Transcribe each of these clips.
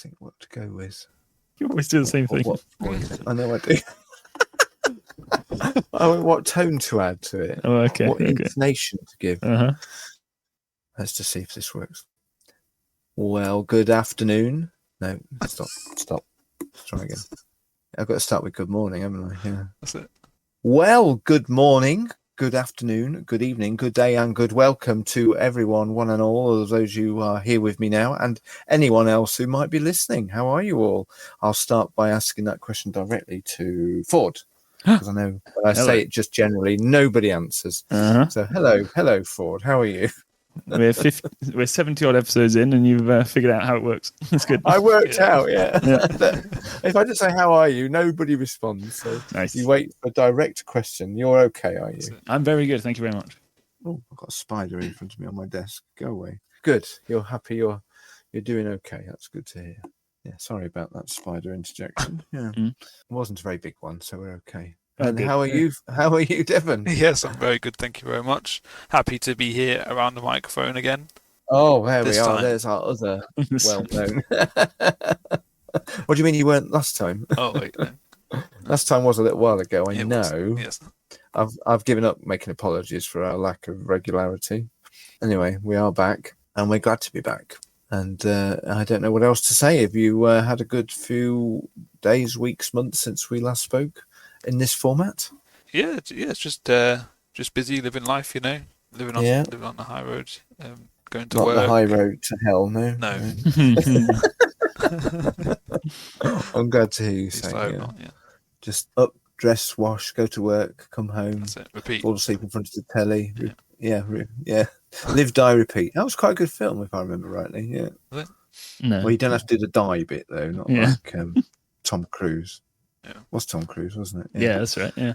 think what to go with. You always do the same thing. What voice? I know I do. What tone to add to it? Oh, okay. What intonation to give? Uh-huh. Let's just see if this works. Well, good afternoon. No, stop. Let's try again. I've got to start with good morning, haven't I? Yeah. That's it. Well, good morning, good afternoon, good evening, good day, and good welcome to everyone, one and all of those who are here with me now, and anyone else who might be listening. How are you all? I'll start by asking that question directly to Ford, because I know when I say it just generally, nobody answers. Uh-huh. So, hello, Ford. How are you? We're 70 odd episodes in, and you've figured out how it works. That's good. I worked out, yeah. If I just say how are you, nobody responds. So Nice. you wait for a direct question. You're okay, are you? I'm very good. Thank you very much. Oh, I've got a spider in front of me on my desk. Go away. Good. You're happy. You're doing okay. That's good to hear. Yeah. Sorry about that spider interjection. Yeah. It wasn't a very big one, so we're okay. And how are you? How are you, Devon? Yes, I'm very good. Thank you very much. Happy to be here around the microphone again. Oh, there we are. Time. There's our other well-known. What do you mean you weren't last time? Oh, wait. No. Last time was a little while ago. I It know. was, yes. I've given up making apologies for our lack of regularity. Anyway, we are back, and we're glad to be back. And I don't know what else to say. Have you had a good few days, weeks, months since we last spoke in this format? Yeah, it's just busy living life, living on the high road, going to Not work. the high road to hell, no. No. I'm glad to hear you say Just up, dress, wash, go to work, come home. That's it. Repeat. Fall asleep in front of the telly. Yeah. Live, die, repeat. That was quite a good film, if I remember rightly. Yeah. Was it? No. Well, you don't have to do the die bit though, not like Tom Cruise. Yeah. Was Tom Cruise, wasn't it? Yeah, that's right. Yeah.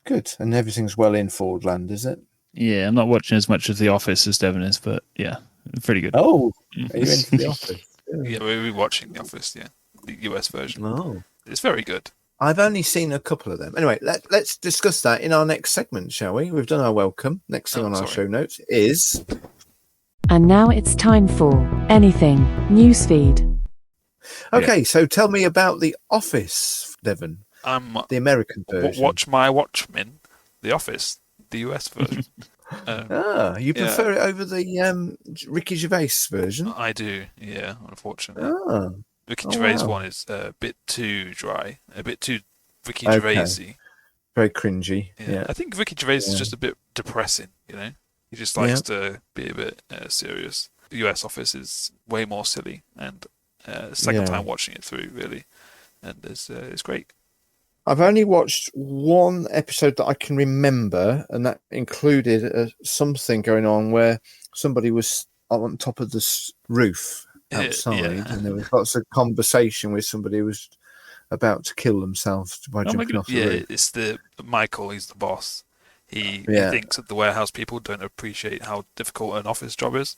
Good. And everything's well in Fordland, is it? Yeah, I'm not watching as much of The Office as Devon is, but yeah, pretty good. Oh, are you into The Office? Yeah, we're watching The Office. Yeah, the US version. Oh, it's very good. I've only seen a couple of them. Anyway, let's discuss that in our next segment, shall we? We've done our welcome. Next thing on our show notes is... And now it's time for Anything Newsfeed. Okay, so tell me about The Office, Devon. The American version. Watch My Watchmen, The Office, the US version. You prefer it over the Ricky Gervais version? I do, yeah, unfortunately. Ricky Gervais one is a bit too dry, a bit too Ricky Gervaisy. Very cringy. Yeah. I think Ricky Gervais is just a bit depressing, He just likes to be a bit serious. The US Office is way more silly, and second time watching it through, really, and it's great. I've only watched one episode that I can remember, and that included something going on where somebody was on top of the roof outside, and there was lots of conversation with somebody who was about to kill themselves by jumping off the roof. Yeah, it's Michael. He's the boss. He thinks that the warehouse people don't appreciate how difficult an office job is,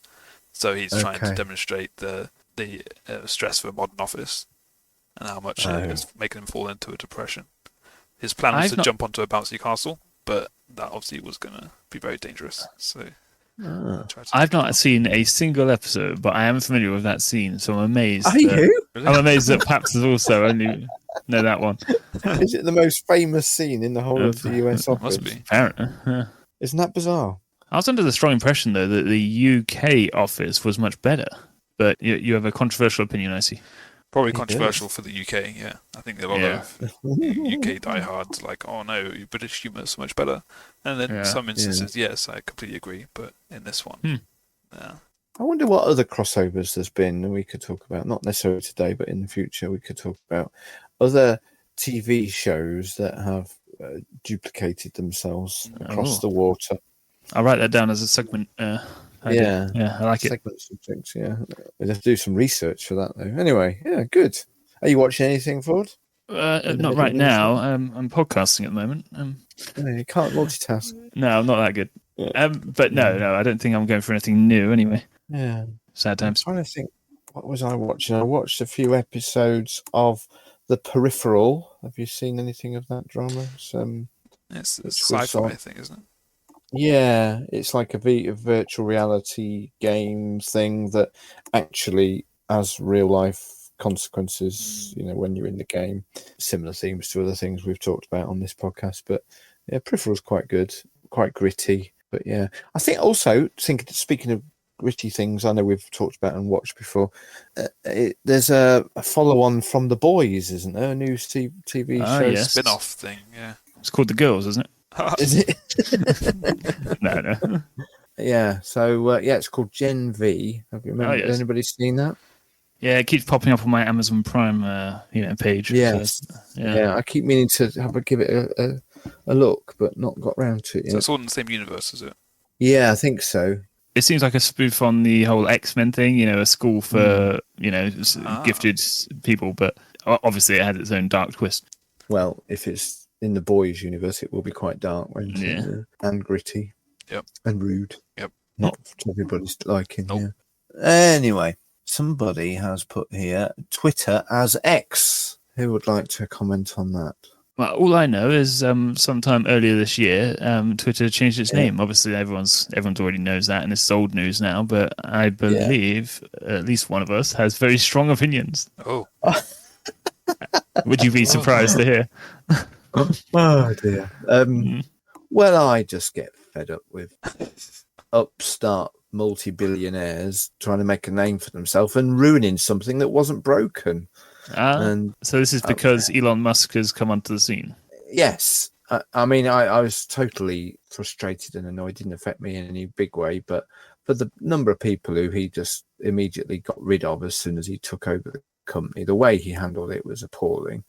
so he's trying to demonstrate the stress of a modern office and how much it's making him fall into a depression. His plan was to jump onto a bouncy castle, but that obviously was going to be very dangerous. So I've not seen a single episode, but I am familiar with that scene, so I'm amazed. Are you? I'm amazed that Paps has also only know that one. Is it the most famous scene in the whole of the US Office? Must be. Apparently. Yeah. Isn't that bizarre? I was under the strong impression, though, that the UK Office was much better. But you have a controversial opinion, I see. Probably controversial for the UK, yeah. I think there are a lot of UK diehards like, oh no, British humour is so much better. And then in some instances, yes, I completely agree. But in this one, I wonder what other crossovers there's been that we could talk about. Not necessarily today, but in the future we could talk about other TV shows that have duplicated themselves across the water. I'll write that down as a segment. Yeah, I like it. Segment subjects, we'd have to do some research for that, though. Anyway, good. Are you watching anything, Ford? Not right now. I'm podcasting at the moment. You can't multitask. No, I'm not that good. But no, I don't think I'm going for anything new anyway. Yeah. Sad times. I'm trying to think, what was I watching? I watched a few episodes of The Peripheral. Have you seen anything of that drama? It's a sci-fi thing, isn't it? Yeah, it's like a virtual reality game thing that actually has real life consequences, when you're in the game. Similar themes to other things we've talked about on this podcast. But yeah, Peripheral's quite good, quite gritty. But yeah, I think also, speaking of gritty things, I know we've talked about and watched before. There's a follow-on from The Boys, isn't there? A new TV show. Yes. Spin-off thing, yeah. It's called The Girls, isn't it? Is it? No. Yeah, so it's called Gen V. Have you remember? Anybody seen that? Yeah, it keeps popping up on my Amazon Prime, page. Yes, so, yeah. I keep meaning to give it a look, but not got round to it yet. So it's all in the same universe, is it? Yeah, I think so. It seems like a spoof on the whole X-Men thing, a school for gifted people, but obviously it had its own dark twist. Well, if it's in the Boys universe, it will be quite dark, won't it? And gritty. Yep. And rude. Yep. Not to everybody's liking. Nope. Yeah. Anyway, somebody has put here Twitter as X. Who would like to comment on that? Well, all I know is sometime earlier this year, Twitter changed its name. Obviously, everyone's already knows that, and it's old news now. But I believe at least one of us has very strong opinions. Oh. Would you be surprised to hear? Oh dear. Well, I just get fed up with upstart multi-billionaires trying to make a name for themselves and ruining something that wasn't broken. So this is because Elon Musk has come onto the scene. Yes. I mean, I was totally frustrated and annoyed. It didn't affect me in any big way, but for the number of people who he just immediately got rid of as soon as he took over the company, the way he handled it was appalling.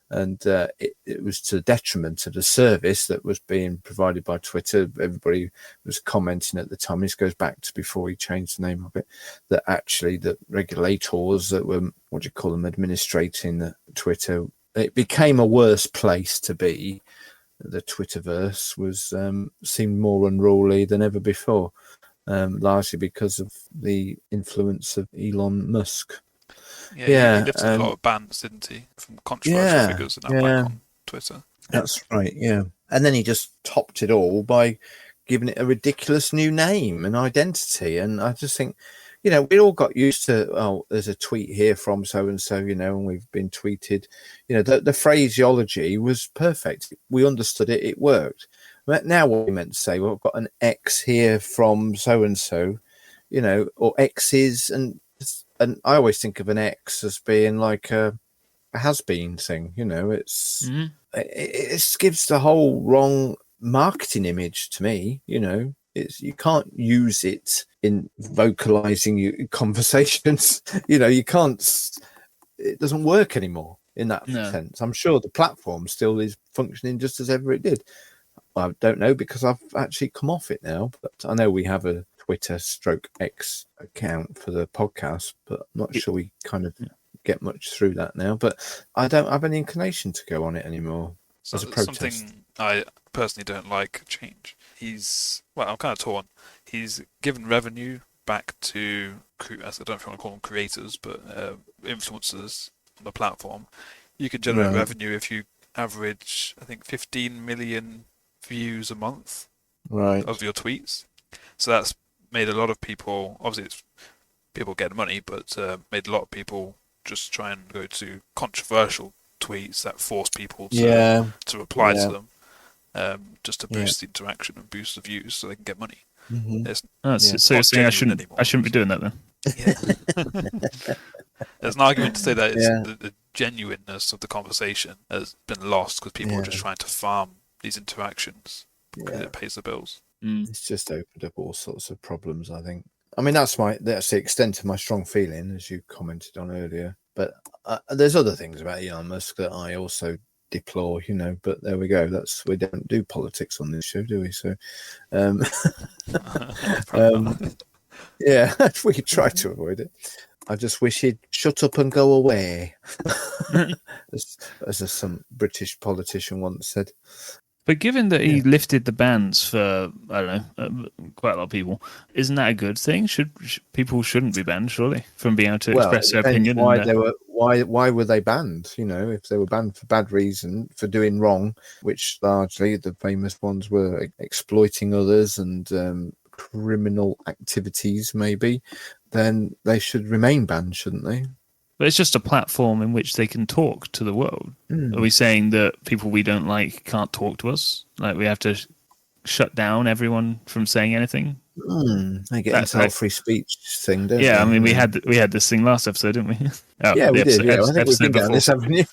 And it was to the detriment of the service that was being provided by Twitter. Everybody was commenting at the time. This goes back to before he changed the name of it. That actually the regulators that were, administrating Twitter, it became a worse place to be. The Twitterverse was seemed more unruly than ever before, largely because of the influence of Elon Musk. Yeah, he lifted a lot of bans, didn't he, from controversial figures and that back on Twitter. That's right, yeah. And then he just topped it all by giving it a ridiculous new name and identity. And I just think, we all got used to, there's a tweet here from so-and-so, and we've been tweeted. The phraseology was perfect. We understood it. It worked. But now what we meant to say, I've got an X here from so-and-so, or X's, and I always think of an X as being like a has-been thing. It gives the whole wrong marketing image to me. You can't use it in vocalizing your conversations. You can't. It doesn't work anymore in that sense. I'm sure the platform still is functioning just as ever it did. I don't know because I've actually come off it now, but I know we have a Twitter/X account for the podcast, but I'm not sure we kind of get much through that now. But I don't have any inclination to go on it anymore as a protest. Something I personally don't like change. I'm kind of torn. He's given revenue back to, I don't know if you want to call them creators, but influencers on the platform. You can generate revenue if you average, I think, 15 million views a month of your tweets. So that's made a lot of people, obviously it's people get money, but made a lot of people just try and go to controversial tweets that force people to reply to them, just to boost the interaction and boost the views so they can get money. Mm-hmm. So you're saying I shouldn't be doing that then? Yeah. There's an argument to say that it's the genuineness of the conversation has been lost because people are just trying to farm these interactions because it pays the bills. It's just opened up all sorts of problems, I think. I mean, that's the extent of my strong feeling, as you commented on earlier. But there's other things about Elon Musk that I also deplore, but there we go. We don't do politics on this show, do we? So, we try to avoid it. I just wish he'd shut up and go away, as some British politician once said. But given that he lifted the bans for, I don't know, quite a lot of people, isn't that a good thing? People shouldn't be banned, surely, from being able to express their opinion? Why were they banned? If they were banned for bad reason, for doing wrong, which largely the famous ones were exploiting others and criminal activities, maybe, then they should remain banned, shouldn't they? But it's just a platform in which they can talk to the world. Are we saying that people we don't like can't talk to us? Like we have to shut down everyone from saying anything? They get into the free speech thing, don't they? Yeah, I mean, we had this thing last episode, didn't we? Yeah, we did. Yeah, I think we've been down this avenue.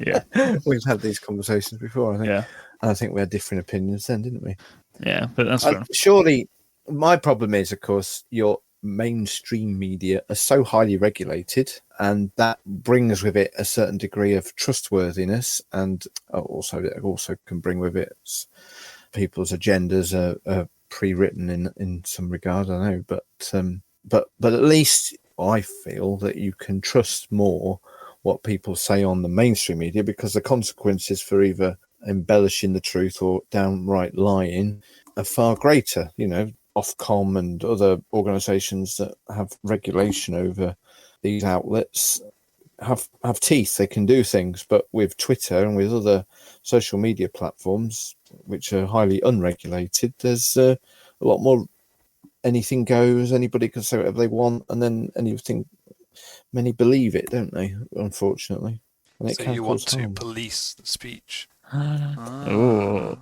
Yeah, we've had these conversations before. I think. Yeah, and I think we had different opinions then, didn't we? Yeah, but that's fair enough. Surely, my problem is, of course, your mainstream media are so highly regulated, and that brings with it a certain degree of trustworthiness, and also can bring with it people's agendas are pre-written in some regard. I know, but at least I feel that you can trust more what people say on the mainstream media, because the consequences for either embellishing the truth or downright lying are far greater. You know, Ofcom and other organisations that have regulation over these outlets have teeth. They can do things, but with Twitter and with other social media platforms which are highly unregulated, there's a lot more anything goes. Anybody can say whatever they want, and then many believe it, don't they? Unfortunately, and so you want to police the speech. Oh,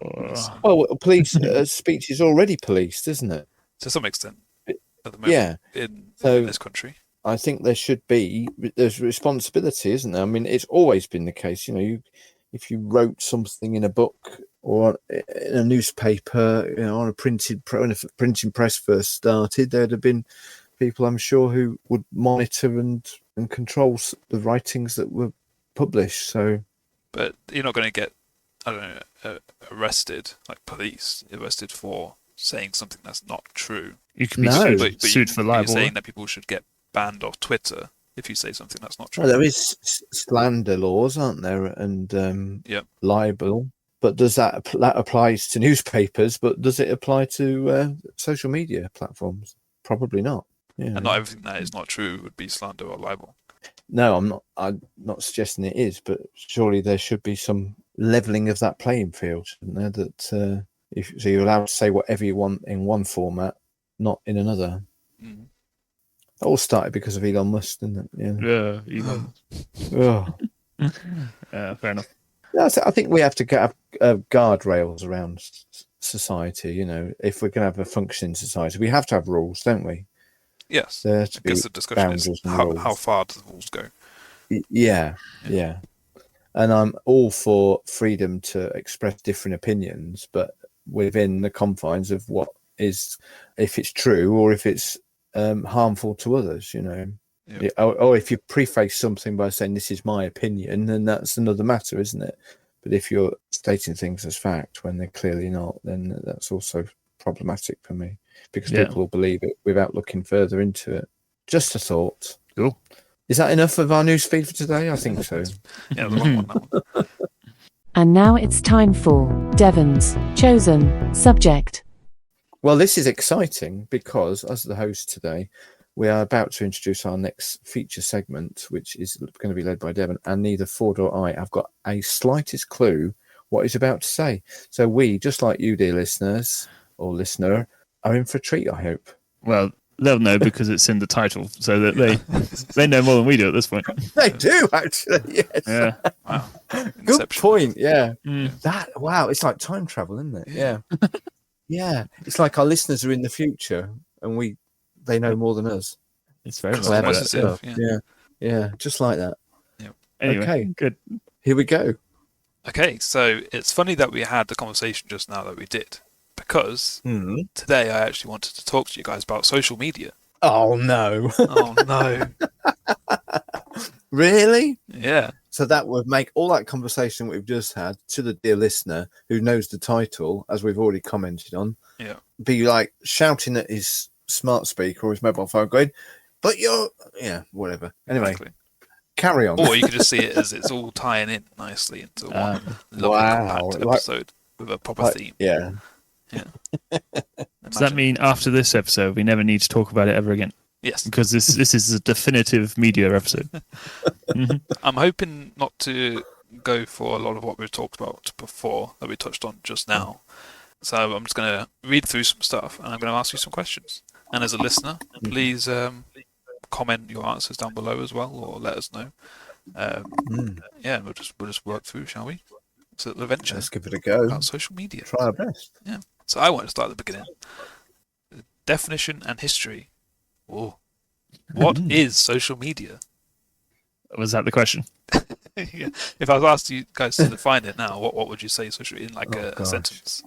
well, police speech is already policed, isn't it? To some extent, at the moment, in this country. I think there's responsibility, isn't there? I mean, it's always been the case. You know, if you wrote something in a book or in a newspaper, you know, on a when a printing press first started, there'd have been people, I'm sure, who would monitor and control the writings that were published. So, but you're not going to get, I don't know, arrested, like police arrested for saying something that's not true. You could be sued for libel. You're saying that people should get banned off Twitter if you say something that's not true. Well, there is slander laws, aren't there, and libel. But does that applies to newspapers? But does it apply to social media platforms? Probably not. Yeah. And not everything that is not true would be slander or libel. No, I'm not suggesting it is, but surely there should be some levelling of that playing field, shouldn't there? That so you're allowed to say whatever you want in one format, not in another. Mm. It all started because of Elon Musk, didn't it? Yeah, Elon. Fair enough. Yeah, I think we have to have guardrails around society. You know, if we're going to have a functioning society, we have to have rules, don't we? Yes. There I guess the discussion is how far do the rules go? Yeah. And I'm all for freedom to express different opinions, but within the confines of what is, if it's true or if it's harmful to others, you know. Yep. Or if you preface something by saying this is my opinion, then that's another matter, isn't it? But if you're stating things as fact when they're clearly not, then that's also problematic for me, because people will believe it without looking further into it. Just a thought. Cool. Is that enough of our news feed for today? I think so. Yeah, the long one, that one. And now it's time for Devon's Chosen Subject. Well, this is exciting because as the host today, we are about to introduce our next feature segment, which is going to be led by Devon, and neither Ford or I have got a slightest clue what he's about to say. So we, just like you, dear listeners or listener, are in for a treat, I hope. Well, they'll know because it's in the title, so that they know more than we do at this point. They do, actually, yes. Yeah. Wow. Good point, yeah. Mm. It's like time travel, isn't it? Yeah. Yeah. It's like our listeners are in the future and they know more than us. It's very clever. Yeah, just like that. Yep. Anyway, okay, good. Here we go. Okay, so it's funny that we had the conversation just now that we did, because today I actually wanted to talk to you guys about social media. Oh, no. Oh, no. Really? Yeah. So that would make all that conversation we've just had to the dear listener who knows the title, as we've already commented on, be like shouting at his smart speaker or his mobile phone going, but you're... Yeah, whatever. Anyway, carry on. Or you could just see it as it's all tying in nicely into one lovely compact episode with a proper theme. Yeah. Does that mean after this episode we never need to talk about it ever again? Yes. Because this is a definitive media episode. I'm hoping not to go for a lot of what we've talked about before that we touched on just now. So I'm just going to read through some stuff and I'm going to ask you some questions. And as a listener, please comment your answers down below as well, or let us know. Yeah, we'll just work through, shall we? It's a little adventure. Let's give it a go. About social media. Try our best. Yeah. So I want to start at the beginning. Definition and history. Oh, what is social media? Was that the question? Yeah. If I was asked you guys to define it now, what would you say social in like a sentence?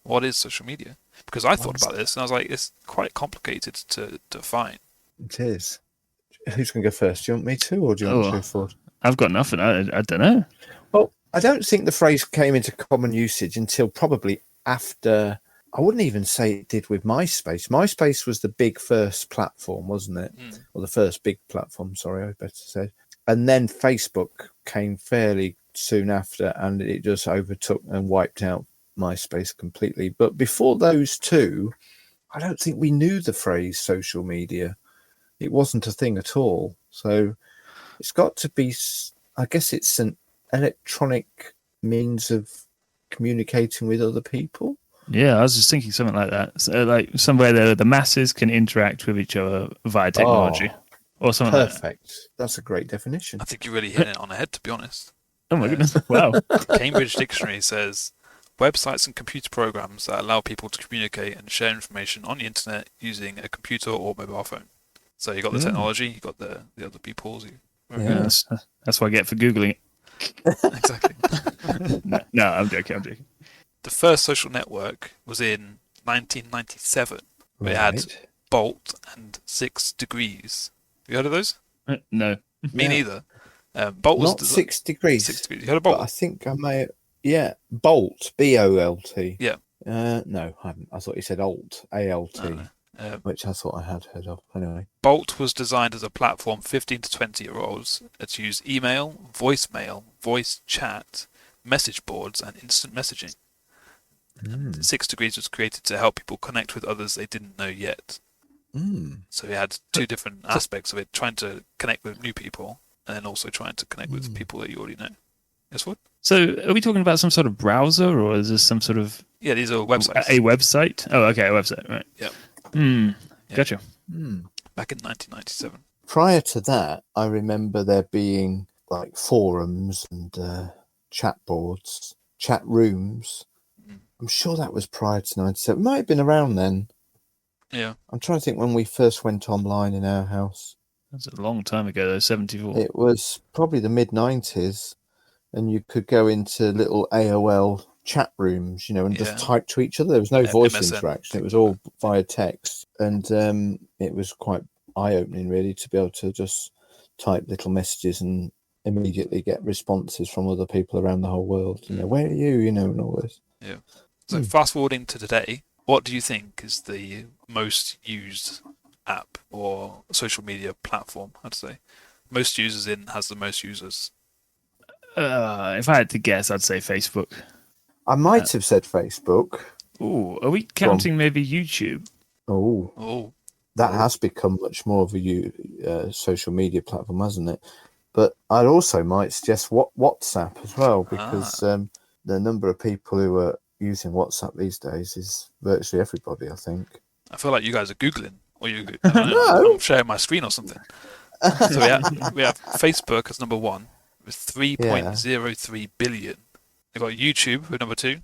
What is social media? Because I thought about this and I was like, it's quite complicated to define. It is. Who's going to go first? Do you want me to, or do you want to go forward? I've got nothing. I don't know. Well, I don't think the phrase came into common usage until probably after. I wouldn't even say it did with MySpace. MySpace was the big first platform, wasn't it? Or the first big platform, sorry, I better say. And then Facebook came fairly soon after, and it just overtook and wiped out MySpace completely. But before those two, I don't think we knew the phrase social media. It wasn't a thing at all. So it's got to be, I guess it's an electronic means of communicating with other people. Yeah, I was just thinking something like that. So, like somewhere the masses can interact with each other via technology. Or something Perfect. like that. That's a great definition. I think you really hit it on the head, to be honest. Oh my goodness! Wow. Cambridge Dictionary says websites and computer programs that allow people to communicate and share information on the internet using a computer or mobile phone. So you got the technology, you got the other people's. Yeah, that's what I get for googling it. Exactly. No, I'm joking. The first social network was in 1997. It had Bolt and 6 Degrees. Have you heard of those? No. Me neither. Bolt was not 6 degrees. 6 Degrees. You heard of Bolt? I think I may. Yeah, Bolt. Bolt. Yeah. No, I haven't. I thought you said Alt. ALT. Which I thought I had heard of. Anyway. Bolt was designed as a platform 15 to 20-year-olds to use email, voicemail, voice chat, message boards, and instant messaging. 6 Degrees was created to help people connect with others they didn't know yet. So we had two different aspects of it, trying to connect with new people and then also trying to connect with people that you already know. Yes, what? So are we talking about some sort of browser, or is this some sort of... Yeah, these are websites. A website? Oh, okay, a website, right. Yeah. Gotcha. Back in 1997. Prior to that, I remember there being like forums and chat boards, chat rooms. I'm sure that was prior to 97. It might have been around then. Yeah. I'm trying to think when we first went online in our house. That's a long time ago, though, 74. It was probably the mid-90s, and you could go into little AOL chat rooms, and just type to each other. There was no voice MSN. interaction. It was all via text. And it was quite eye-opening, really, to be able to just type little messages and immediately get responses from other people around the whole world. Where are you, and all this. Yeah. So fast forwarding to today, what do you think is the most used app or social media platform, I'd say? Most users has the most users. If I had to guess, I'd say Facebook. I might have said Facebook. Oh, are we counting maybe YouTube? Oh. That has become much more of a social media platform, hasn't it? But I also might suggest WhatsApp as well, because the number of people who are using WhatsApp these days is virtually everybody, I think. I feel like you guys are Googling, or I'm sharing my screen or something. So we have Facebook as number 1 with 3.03 billion. They've got YouTube with number 2.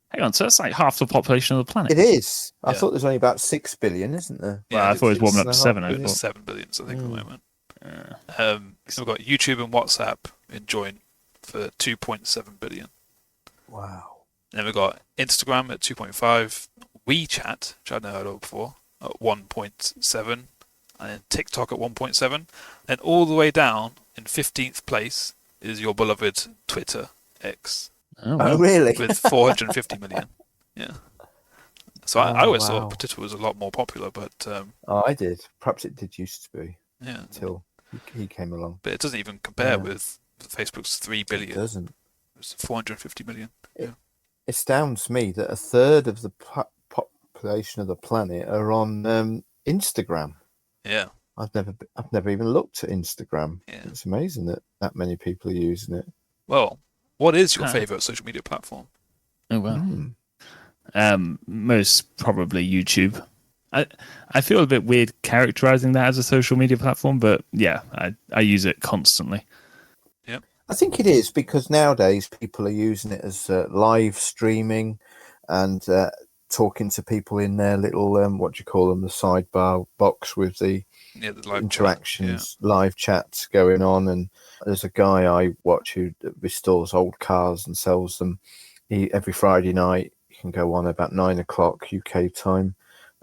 Hang on, so that's like half the population of the planet. It is. I thought there's only about 6 billion, isn't there? Well, I thought it was warming up to 7. It's 7 billion, I think, at the moment. So we've got YouTube and WhatsApp in joint for 2.7 billion. Wow. Then we've got Instagram at 2.5, WeChat, which I've never heard of before, at 1.7, and then TikTok at 1.7. And all the way down in 15th place is your beloved Twitter, X. Oh, really? With 450 million. Yeah. So I always thought Twitter was a lot more popular, but... I did. Perhaps it did used to be. Yeah. Until he came along. But it doesn't even compare with Facebook's 3 billion. It doesn't. It's 450 million. It astounds me that a third of the population of the planet are on Instagram. Yeah. I've never even looked at Instagram. Yeah. It's amazing that many people are using it. Well, what is your favourite social media platform? Oh, well. Most probably YouTube. I feel a bit weird characterizing that as a social media platform, but yeah, I use it constantly. I think it is because nowadays people are using it as live streaming and talking to people in their little what do you call them, the sidebar box with the the live interactions, live chats going on. And there's a guy I watch who restores old cars and sells them. Every Friday night you can go on about 9 o'clock UK time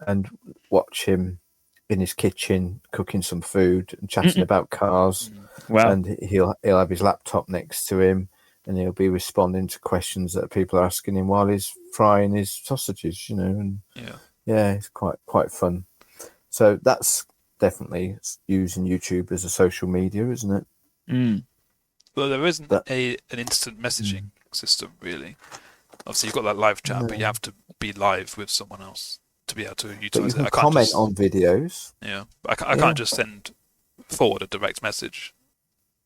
and watch him in his kitchen cooking some food and chatting about cars. Wow. And he'll have his laptop next to him and he'll be responding to questions that people are asking him while he's frying his sausages, and it's quite fun. So that's definitely using YouTube as a social media, isn't it? Well, there isn't an instant messaging system really. Obviously you've got that live chat, but you have to be live with someone else to be able to utilize it. You can I can't comment on videos. Yeah, but I can't just forward a direct message.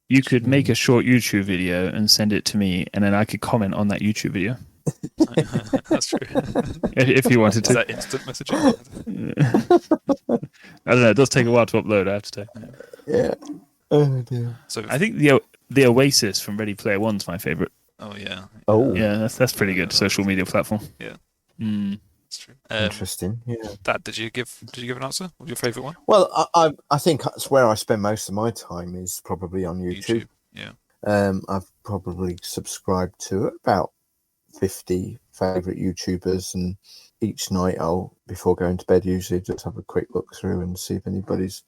You could make a short YouTube video and send it to me, and then I could comment on that YouTube video. That's true. If you wanted to. Is that instant messaging? I don't know. It does take a while to upload, I have to say. Yeah. Oh dear. So I think the Oasis from Ready Player One's my favorite. Oh yeah. Oh yeah, that's pretty good social media platform. Yeah. That's true. Interesting. Yeah. Dad, did you give an answer? What's your favourite one? Well, I think that's where I spend most of my time is probably on YouTube. Yeah. I've probably subscribed to about 50 favourite YouTubers, and each night before going to bed, usually just have a quick look through and see if anybody's.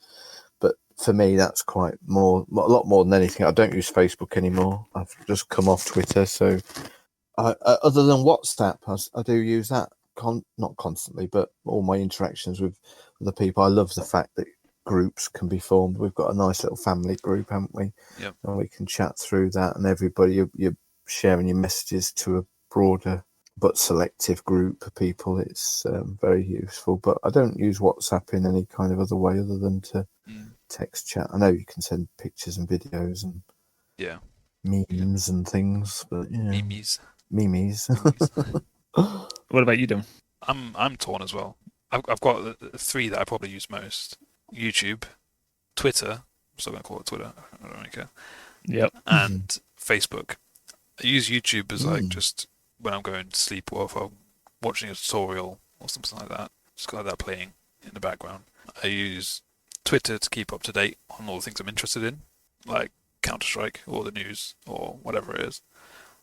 But for me, that's a lot more than anything. I don't use Facebook anymore. I've just come off Twitter, so other than WhatsApp, I do use that. Not constantly, but all my interactions with the people. I love the fact that groups can be formed. We've got a nice little family group, haven't we? Yep. And we can chat through that, and everybody you're sharing your messages to a broader but selective group of people. It's very useful. But I don't use WhatsApp in any kind of other way other than to text chat. I know you can send pictures and videos and memes and things, but memes. What about you, Dom? I'm torn as well. I've got the three that I probably use most: YouTube, Twitter. I'm still going to call it Twitter. I don't really care. Yep. And Facebook. I use YouTube as just when I'm going to sleep or if I'm watching a tutorial or something like that. Just got that playing in the background. I use Twitter to keep up to date on all the things I'm interested in, like Counter-Strike or the news or whatever it is.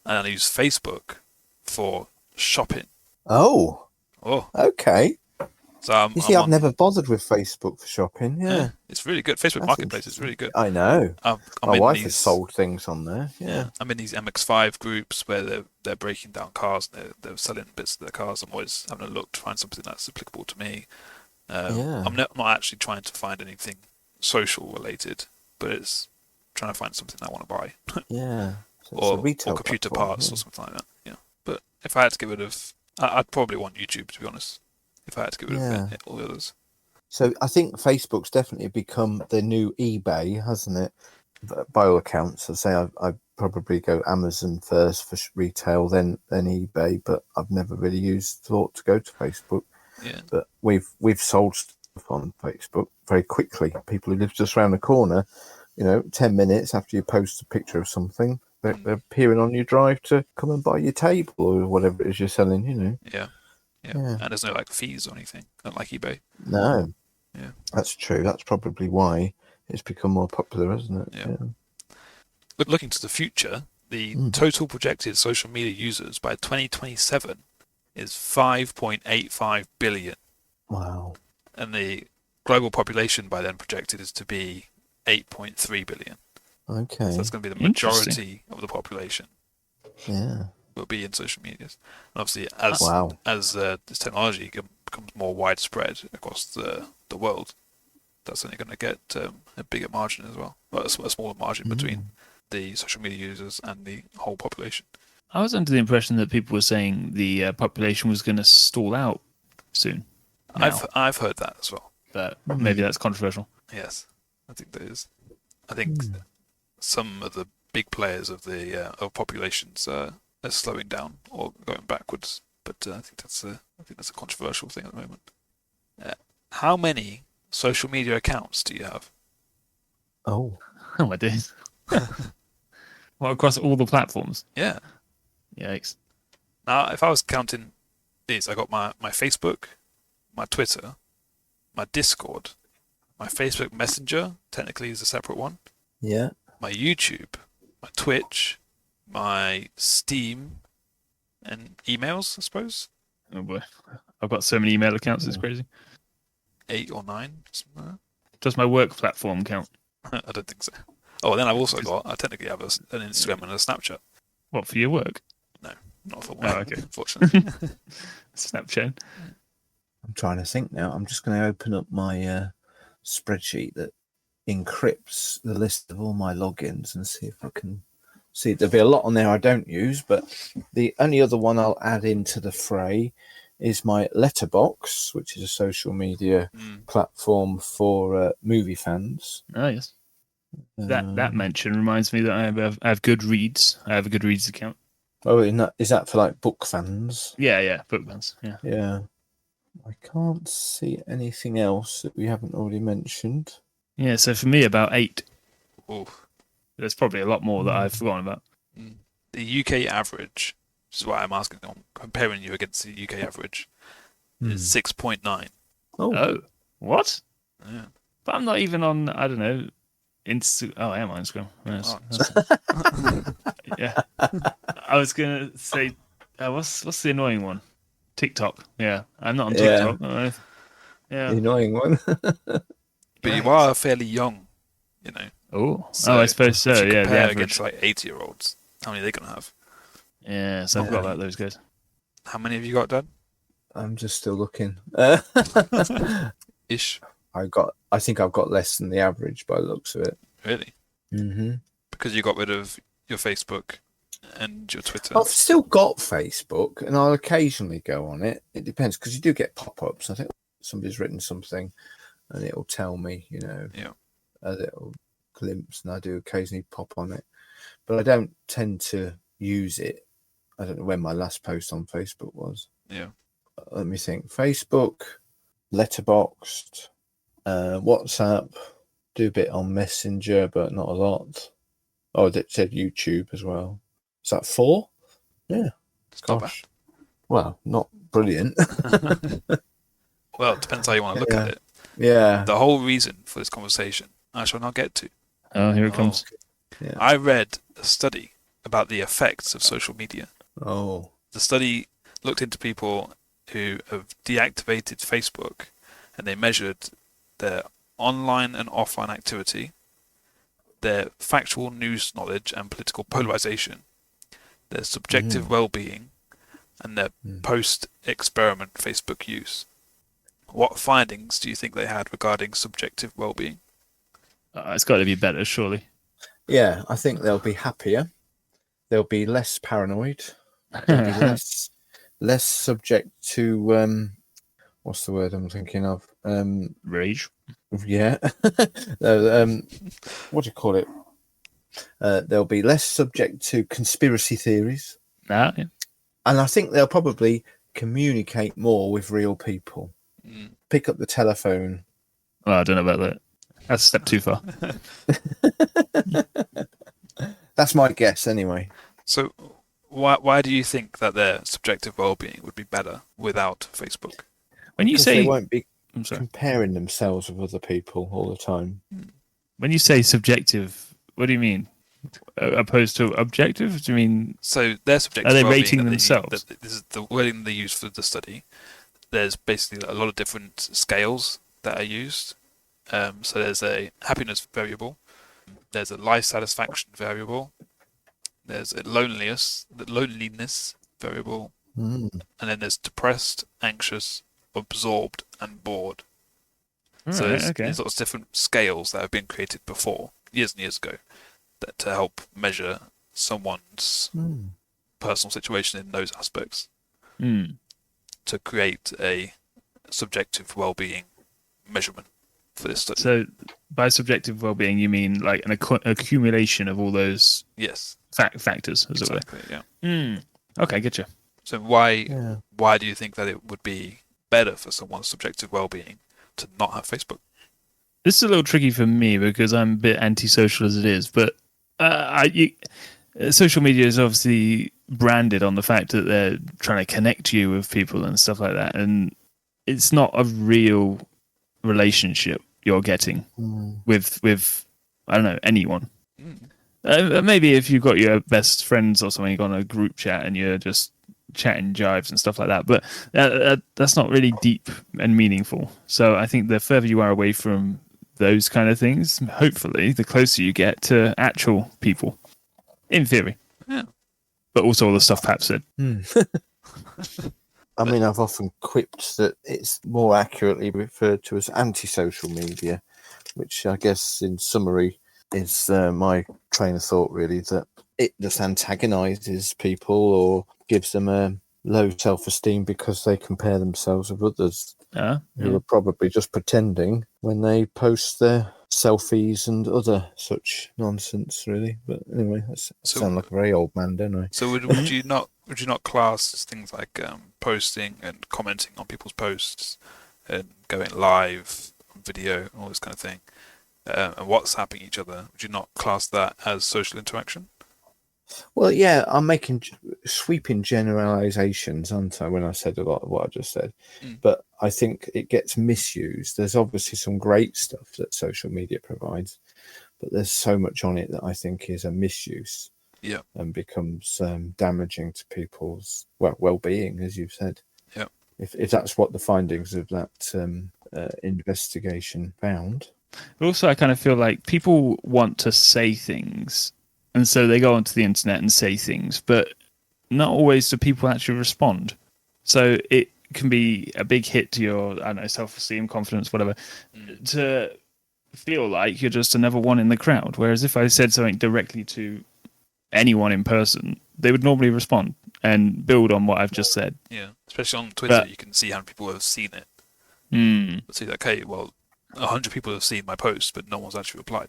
And I use Facebook for shopping. Oh, okay. So I've never bothered with Facebook for shopping. Yeah, it's really good. Facebook Marketplace is really good. I know. My wife has sold things on there. Yeah, I'm in these MX5 groups where they're breaking down cars and they're selling bits of their cars. I'm always having a look to find something that's applicable to me. I'm not actually trying to find anything social related, but it's trying to find something I want to buy. Yeah, or computer parts or something like that. Yeah, but if I had to get rid of, I'd probably want YouTube, to be honest. If I had to get rid of all the others. So I think Facebook's definitely become the new eBay, hasn't it? By all accounts, I say I probably go Amazon first for retail, then eBay, but I've never really thought to go to Facebook. Yeah. But we've sold stuff on Facebook very quickly. People who live just around the corner, 10 minutes after you post a picture of something, they're appearing on your drive to come and buy your table or whatever it is you're selling. Yeah. And there's no fees or anything, not like eBay. No. Yeah. That's true. That's probably why it's become more popular, isn't it? Yeah. But looking to the future, the total projected social media users by 2027 is 5.85 billion. Wow. And the global population by then projected is to be 8.3 billion. Okay. So that's going to be the majority of the population. Yeah. Will be in social medias. And obviously, as this technology becomes more widespread across the world, that's only going to get a bigger margin as well. A smaller margin between the social media users and the whole population. I was under the impression that people were saying the population was going to stall out soon. I've heard that as well. But maybe that's controversial. Yes, I think there is. I think some of the big players of the populations are slowing down or going backwards. But I think that's a controversial thing at the moment. How many social media accounts do you have? Oh. Oh my days. Well, across all the platforms. Yeah. Yikes. Now, if I was counting these, I got my Facebook, my Twitter, my Discord, my Facebook Messenger, technically is a separate one, Yeah. my YouTube, my Twitch, my Steam, and emails, I suppose. Oh boy. I've got so many email accounts, it's crazy. 8 or 9, something like Does my work platform count? that. I don't think so. Oh, then I've also I technically have an Instagram and a Snapchat. What, for your work? No, not for Oh, work, okay. unfortunately. Snapchat. I'm trying to think now. I'm just going to open up my spreadsheet that encrypts the list of all my logins and see if I can see. There'll be a lot on there I don't use, but the only other one I'll add into the fray is my Letterbox, which is a social media platform for movie fans. Oh, yes. That mention reminds me that I have Goodreads. I have a Goodreads account. Oh, is that for like book fans? Yeah, book fans. Yeah. Yeah. I can't see anything else that we haven't already mentioned. Yeah, so for me, about 8. Ooh. There's probably a lot more that I've forgotten about. The UK average, which is why I'm asking, comparing you against the UK average, is 6.9. Oh, what? Yeah. But I'm not even on, I don't know, I am on Instagram. Yeah. I was going to say, what's the annoying one? TikTok. Yeah, I'm not on TikTok. Yeah. Yeah. The annoying one. But you are fairly young, you know. Oh, I suppose so. If you Yeah, the compare average. against like 80-year-olds, how many are they going to have? Yeah, so I've got like those guys. How many have you got, Dad? I'm just still looking. Ish. I think I've got less than the average by the looks of it. Really? Mm-hmm. Because you got rid of your Facebook and your Twitter. I've still got Facebook, and I'll occasionally go on it. It depends, because you do get pop-ups. I think somebody's written something, and it'll tell me, a little glimpse, and I do occasionally pop on it. But I don't tend to use it. I don't know when my last post on Facebook was. Yeah. Let me think. Facebook, Letterboxd, WhatsApp, do a bit on Messenger, but not a lot. Oh, it said YouTube as well. Is that 4? Yeah. It's not bad. Well, not brilliant. Well, it depends how you want to look at it. Yeah. The whole reason for this conversation, I shall not get to. Oh, here it comes. Yeah. I read a study about the effects of social media. Oh. The study looked into people who have deactivated Facebook, and they measured their online and offline activity, their factual news knowledge and political polarization, their subjective well-being, and their post-experiment Facebook use. What findings do you think they had regarding subjective well-being? It's got to be better, surely. Yeah, I think they'll be happier. They'll be less paranoid. They'll be less subject to what's the word I'm thinking of? Rage. Yeah. What do you call it? They'll be less subject to conspiracy theories. Yeah. And I think they'll probably communicate more with real people. Pick up the telephone. Well, I don't know about that. That's a step too far. That's my guess anyway. So why do you think that their subjective well-being would be better without Facebook? When you Because say they won't be I'm sorry. comparing themselves with other people all the time. When you say subjective, what do you mean? Opposed to objective? Do you mean So their subjective Are they well-being rating that themselves? This is the wording they use for the study. There's basically a lot of different scales that are used. So there's a happiness variable, there's a life satisfaction variable, there's a loneliness variable, and then there's depressed, anxious, absorbed, and bored. So there's these lots of different scales that have been created before, years and years ago, that to help measure someone's personal situation in those aspects, to create a subjective well-being measurement for this study. So by subjective well-being, you mean like an accumulation of all those factors, as exactly, it were? Yeah. Okay, getcha. So why do you think that it would be better for someone's subjective well-being to not have Facebook? This is a little tricky for me because I'm a bit antisocial as it is, but social media is obviously branded on the fact that they're trying to connect you with people and stuff like that, and it's not a real relationship you're getting with I don't know, anyone. Maybe if you've got your best friends or something on a group chat and you're just chatting jives and stuff like that, but that's not really deep and meaningful. So I think the further you are away from those kind of things, hopefully the closer you get to actual people, in theory. Yeah. But also all the stuff Pat said. I mean, I've often quipped that it's more accurately referred to as anti-social media, which I guess in summary is my train of thought, really, that it just antagonises people or gives them a low self-esteem because they compare themselves with others who are probably just pretending when they post their selfies and other such nonsense, really. But anyway, I sound like a very old man, don't I? So would you not class things like posting and commenting on people's posts and going live on video and all this kind of thing, and WhatsApping each other? Would you not class that as social interaction? Well, yeah, I'm making sweeping generalizations, aren't I, when I said a lot of what I just said. But I think it gets misused. There's obviously some great stuff that social media provides, but there's so much on it that I think is a misuse and becomes damaging to people's well-being, as you've said. Yeah. If that's what the findings of that investigation found. Also, I kind of feel like people want to say things, and so they go onto the internet and say things, but not always do people actually respond. So it can be a big hit to your, I don't know, self-esteem, confidence, whatever, to feel like you're just another one in the crowd. Whereas if I said something directly to anyone in person, they would normally respond and build on what I've just said. Yeah, especially on Twitter, you can see how many people have seen it. See, okay, well, 100 people have seen my post, but no one's actually replied.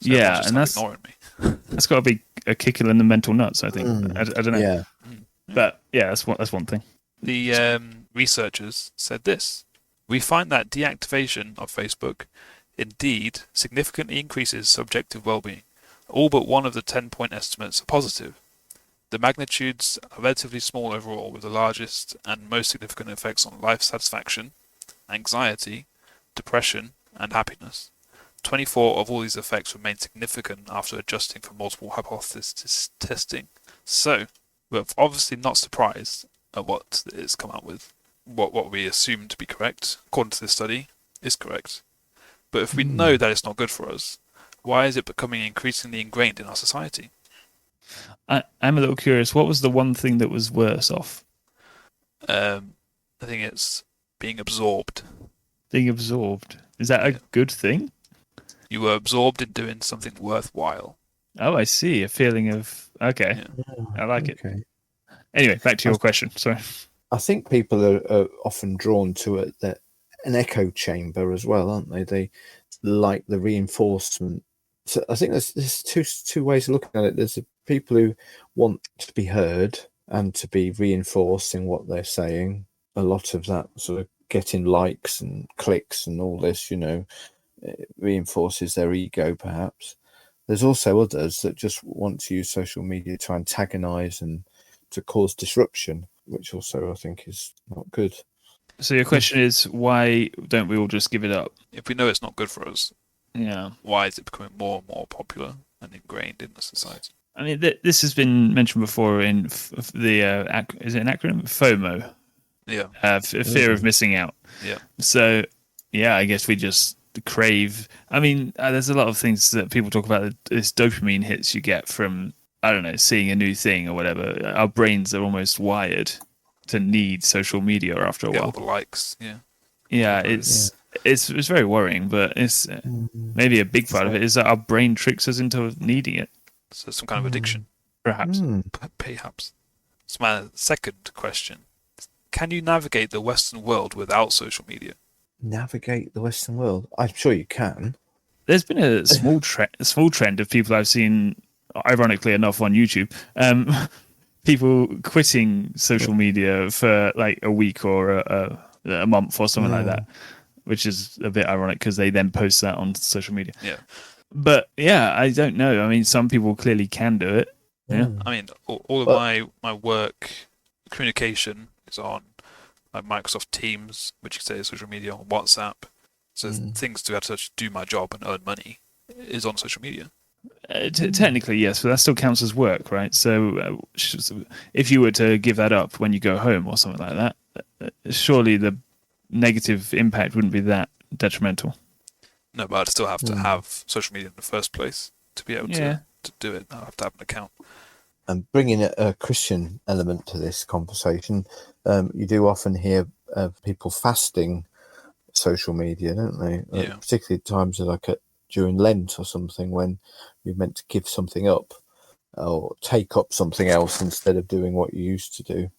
So yeah, and that's ignoring me. That's got to be a kicker in the mental nuts, I think. I don't know. Yeah. But yeah, that's one thing. The researchers said this: we find that deactivation of Facebook indeed significantly increases subjective well-being. All but one of the 10-point estimates are positive. The magnitudes are relatively small overall, with the largest and most significant effects on life satisfaction, anxiety, depression, and happiness. 24 of all these effects remain significant after adjusting for multiple hypothesis testing. So, we're obviously not surprised at what it's come out with. What we assume to be correct, according to this study, is correct. But if we know that it's not good for us, why is it becoming increasingly ingrained in our society? I'm a little curious. What was the one thing that was worse off? I think it's being absorbed. Being absorbed. Is that a good thing? You were absorbed in doing something worthwhile. Oh, I see. A feeling of... Okay. Yeah. I like it. Anyway, back to your question. Sorry. I think people are often drawn to an echo chamber as well, aren't they? They like the reinforcement. So I think there's two ways of looking at it. There's the people who want to be heard and to be reinforced in what they're saying. A lot of that sort of getting likes and clicks and all this, it reinforces their ego, perhaps. There's also others that just want to use social media to antagonize and to cause disruption, which also I think is not good. So your question is, why don't we all just give it up? If we know it's not good for us, why is it becoming more and more popular and ingrained in the society? I mean, this has been mentioned before in the, is it an acronym? FOMO. Yeah. Fear of missing out. Yeah. So, yeah, I guess we just crave. I mean, there's a lot of things that people talk about, this dopamine hits you get from, I don't know, seeing a new thing or whatever. Our brains are almost wired to need social media after a while. All the likes, yeah. Yeah, it's very worrying, but it's maybe a big part of it is that our brain tricks us into needing it. So some kind of addiction. Perhaps. Perhaps. So my second question: can you navigate the Western world without social media? Navigate the Western world? I'm sure you can. There's been a small trend of people I've seen, ironically enough, on YouTube. People quitting social media for like a week or a month or something like that, which is a bit ironic because they then post that on social media. Yeah. But yeah, I don't know. I mean, some people clearly can do it. Yeah. I mean, all of my work communication is on like Microsoft Teams, which you can say is social media, on WhatsApp. So things to actually do my job and earn money is on social media. Technically, yes, but that still counts as work, right? So if you were to give that up when you go home or something like that, surely the negative impact wouldn't be that detrimental. No, but I'd still have to have social media in the first place to be able to do it. I have to have an account. And bringing a Christian element to this conversation, you do often hear people fasting social media, don't they? Yeah. Particularly times like during Lent or something, when you're meant to give something up or take up something else instead of doing what you used to do.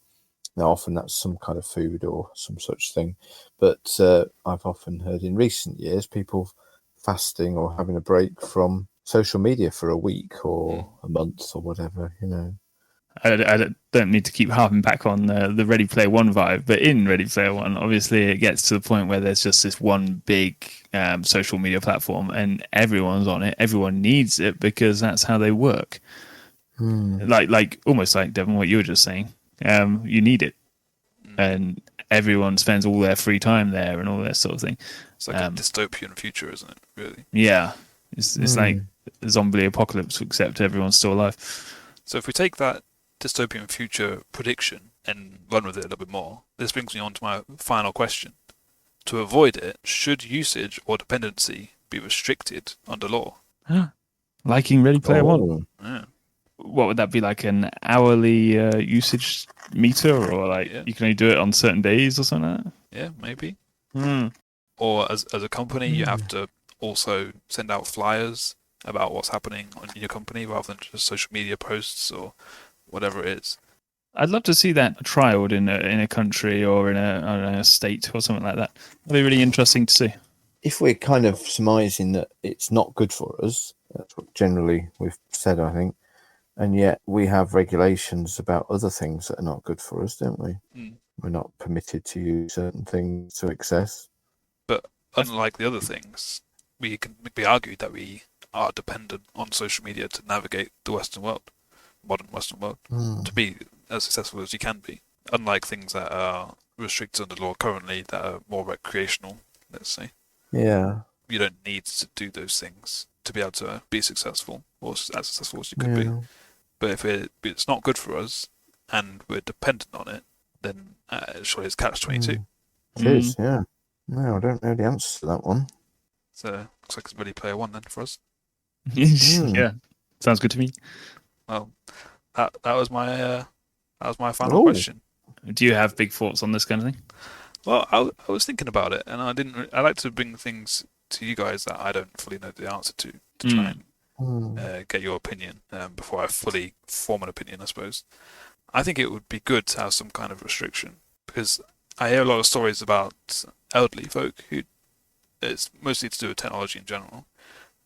Now, often that's some kind of food or some such thing. But I've often heard in recent years people fasting or having a break from social media for a week or a month or whatever, you know. I don't need to keep harping back on the Ready Player One vibe, but in Ready Player One, obviously it gets to the point where there's just this one big social media platform and everyone's on it. Everyone needs it because that's how they work. Like almost like, Devon, what you were just saying. You need it. And everyone spends all their free time there and all that sort of thing. It's like a dystopian future, isn't it, really? Yeah. It's like a zombie apocalypse, except everyone's still alive. So if we take that dystopian future prediction and run with it a little bit more, this brings me on to my final question. To avoid it, should usage or dependency be restricted under law? Liking Ready Player One. Yeah. What would that be, like an hourly usage meter, or like you can only do it on certain days or something like that? Yeah, maybe. Or as a company, you have to also send out flyers about what's happening in your company rather than just social media posts or whatever it is. I'd love to see that trialed in a country or in a state or something like that. It'd be really interesting to see. If we're kind of surmising that it's not good for us, that's what generally we've said, I think, and yet we have regulations about other things that are not good for us, don't we? We're not permitted to use certain things to excess. But unlike the other things, we can be argued that we are dependent on social media to navigate the Western world, modern Western world, to be as successful as you can be. Unlike things that are restricted under law currently that are more recreational, let's say. Yeah. You don't need to do those things to be able to be successful or as successful as you could be. But if it's not good for us and we're dependent on it, then surely it's catch-22. It is, yeah. No, I don't know the answer to that one. So looks like it's Ready Player One then for us. Yeah, sounds good to me. Well, that was my final question. Do you have big thoughts on this kind of thing? Well, I was thinking about it, and I like to bring things to you guys that I don't fully know the answer to try and get your opinion before I fully form an opinion, I suppose. I think it would be good to have some kind of restriction, because I hear a lot of stories about elderly folk who it's mostly to do with technology in general,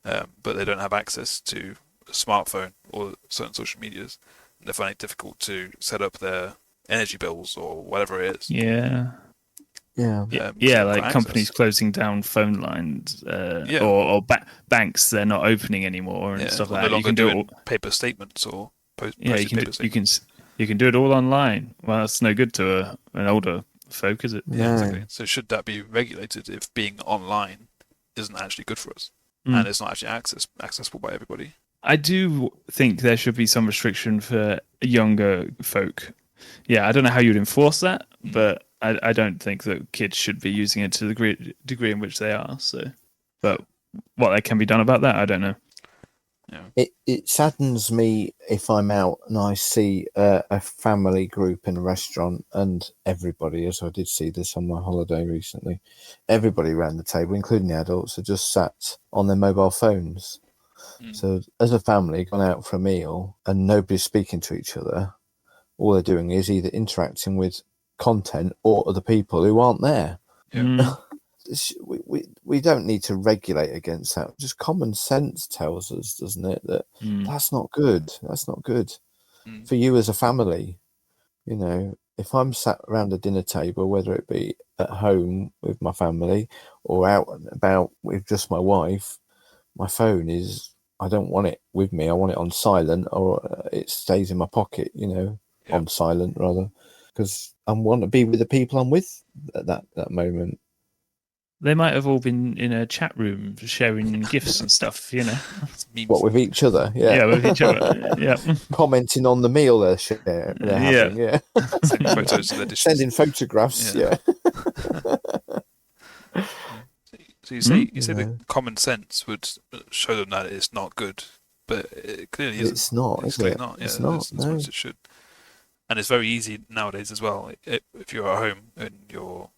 but they don't have access to a smartphone or certain social medias, and they find it difficult to set up their energy bills or whatever it is. Like companies closing down phone lines, or banks they're not opening anymore and stuff like that. You can do it paper statements or you can do it all online. Well, that's no good to an older folk, is it? Yeah, exactly. So should that be regulated if being online isn't actually good for us and it's not actually accessible by everybody? I do think there should be some restriction for younger folk. Yeah, I don't know how you'd enforce that, but I don't think that kids should be using it to the degree in which they are. So, but what can be done about that, I don't know. Yeah. It saddens me if I'm out and I see a family group in a restaurant and everybody, as I did see this on my holiday recently, everybody around the table, including the adults, are just sat on their mobile phones. So as a family, gone out for a meal and nobody's speaking to each other, all they're doing is either interacting with content or other people who aren't there. We don't need to regulate against that. Just common sense tells us, doesn't it, that that's not good. That's not good for you as a family. You know, if I'm sat around a dinner table, whether it be at home with my family or out and about with just my wife, my phone is, I don't want it with me. I want it on silent, or it stays in my pocket, on silent rather, because I want to be with the people I'm with at that moment. They might have all been in a chat room sharing gifts and stuff, What, with each other? Yeah, with each other. Yeah. Commenting on the meal they're having. Yeah. Sending photos of their dishes. Sending photographs. Yeah. So you say that common sense would show them that it's not good, but it clearly isn't. It's not. It's is it? not. Yeah, it's not. as much as it should. And it's very easy nowadays as well. If you're at home and your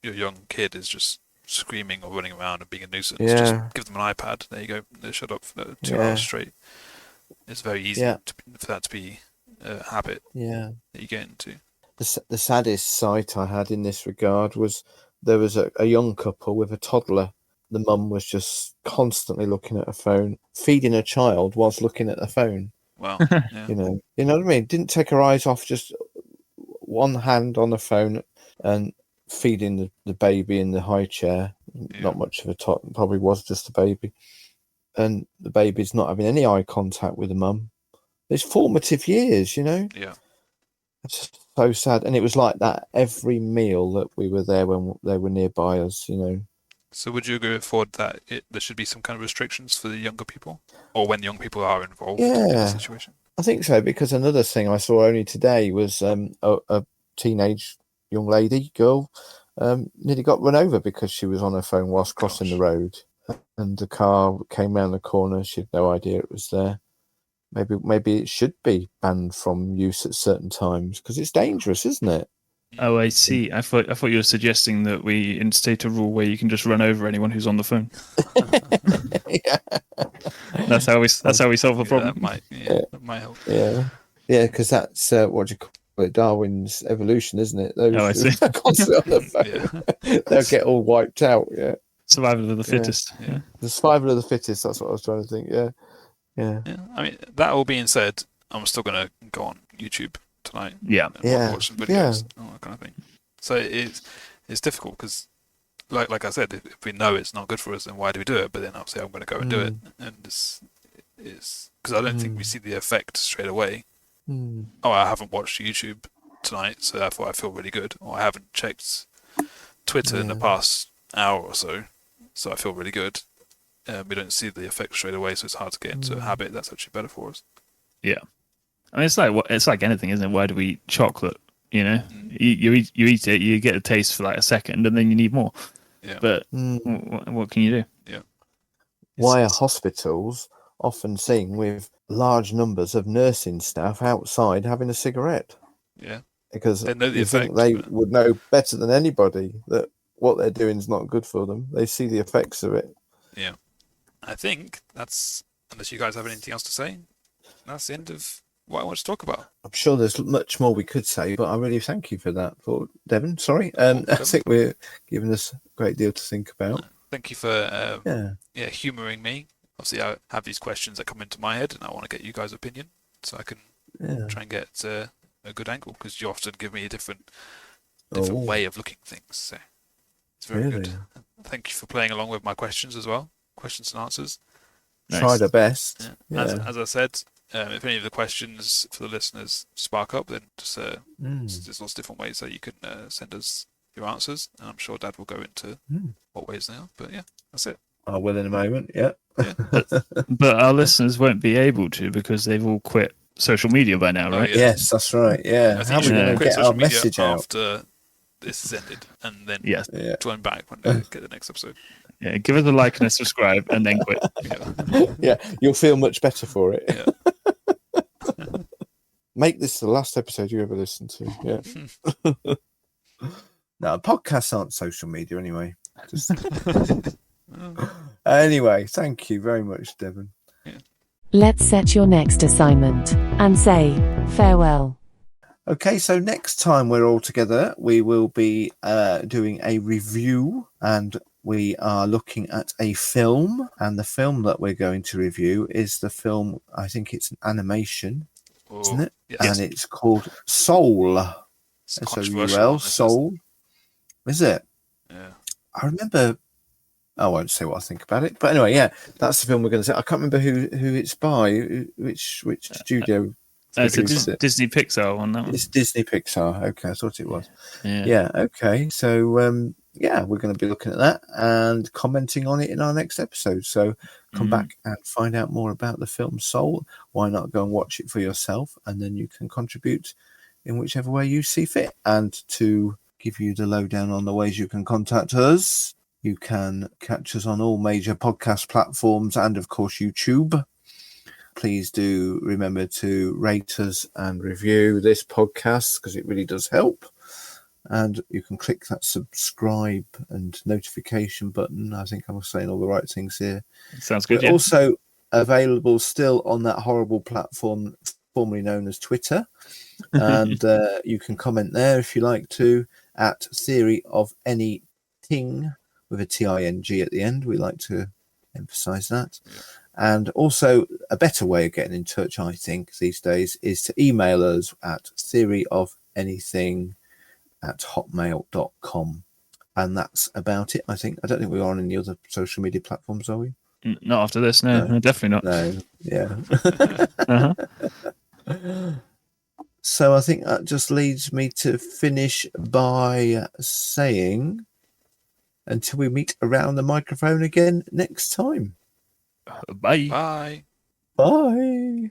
young kid is just screaming or running around and being a nuisance, just give them an iPad. There you go. They shut up for 2 hours straight. It's very easy for that to be a habit that you get into. The saddest sight I had in this regard was there was a young couple with a toddler. The mum was just constantly looking at her phone, feeding her child whilst looking at the phone. Wow. Yeah. You know what I mean? Didn't take her eyes off, just one hand on the phone and feeding the baby in the high chair. Not much of a tot, probably was just a baby. And the baby's not having any eye contact with the mum. It's formative years, Yeah. It's just so sad. And it was like that every meal that we were there when they were nearby us, So would you agree with Ford that there should be some kind of restrictions for the younger people, or when young people are involved in the situation? I think so, because another thing I saw only today was a teenage young girl, nearly got run over because she was on her phone whilst crossing the road, and the car came round the corner. She had no idea it was there. Maybe it should be banned from use at certain times because it's dangerous, isn't it? Oh, I see. I thought you were suggesting that we instate a rule where you can just run over anyone who's on the phone. That's how we solve the problem. That might help. Yeah, because that's what do you call it? Darwin's evolution, isn't it? Those I see. constantly on the phone, they'll get all wiped out. Yeah, survival of the fittest. Yeah. The survival of the fittest. That's what I was trying to think. Yeah. I mean, that all being said, I'm still going to go on YouTube tonight. Yeah. And watch some videos, all that kind of thing. So it's difficult because, like I said, if we know it's not good for us, then why do we do it? But then obviously I'm going to go and do it, and it's because I don't think we see the effect straight away. Oh, I haven't watched YouTube tonight, so therefore I feel really good. Or I haven't checked Twitter in the past hour or so I feel really good. We don't see the effect straight away, so it's hard to get into a habit that's actually better for us. Yeah, I mean it's like anything, isn't it? Why do we eat chocolate? You eat it, you get a taste for like a second, and then you need more. Yeah. But what can you do? Yeah. Why are hospitals often seen with large numbers of nursing staff outside having a cigarette? Yeah. Because they know the effect, they would know better than anybody that what they're doing is not good for them. They see the effects of it. Yeah. I think that's, unless you guys have anything else to say, that's the end of what I want to talk about. I'm sure there's much more we could say, but I really thank you for that, Devon. Sorry. I think we're giving us a great deal to think about. Thank you for humouring me. Obviously, I have these questions that come into my head, and I want to get you guys' opinion, so I can try and get a good angle, because you often give me a different way of looking at things. So it's very good. Thank you for playing along with my questions as well. Questions and answers. Nice. Tried our best. Yeah. As I said, if any of the questions for the listeners spark up, then just there's lots of different ways that you can send us your answers, and I'm sure Dad will go into what ways they are. But yeah, that's it. I will in a moment. Yeah. But our listeners won't be able to because they've all quit social media by now, right? Yes, that's right. Yeah. How are we going to get our message out after this is ended, and then join back when we get the next episode? Yeah, give us a like and a subscribe, and then quit. Yeah, you'll feel much better for it. Yeah. Make this the last episode you ever listen to. Yeah. No, podcasts aren't social media anyway. Anyway, thank you very much, Devon. Yeah. Let's set your next assignment and say farewell. Okay, so next time we're all together, we will be doing a review, and we are looking at a film, and the film that we're going to review is the film, I think it's an animation, isn't it? Yes. And it's called Soul. SOUL, Soul. Is it? Yeah. I remember. I won't say what I think about it, but anyway, yeah, that's the film we're going to say. I can't remember who it's by, which studio. It's a Disney Pixar one. That one. It's Disney Pixar. Okay, I thought it was. Yeah. Okay. So we're going to be looking at that and commenting on it in our next episode. So come back and find out more about the film Soul. Why not go and watch it for yourself, and then you can contribute in whichever way you see fit. And to give you the lowdown on the ways you can contact us, you can catch us on all major podcast platforms and, of course, YouTube. Please do remember to rate us and review this podcast because it really does help. And you can click that subscribe and notification button. I think I'm saying all the right things here. Sounds good. We're also available still on that horrible platform formerly known as Twitter. And you can comment there if you like to at Theory of Anything with a TING at the end. We like to emphasize that. Yeah. And also a better way of getting in touch, I think, these days is to email us at theoryofanything@hotmail.com. And that's about it, I think. I don't think we are on any other social media platforms, are we? Not after this, no, definitely not. No, yeah. So I think that just leads me to finish by saying, until we meet around the microphone again next time. Bye. Bye. Bye.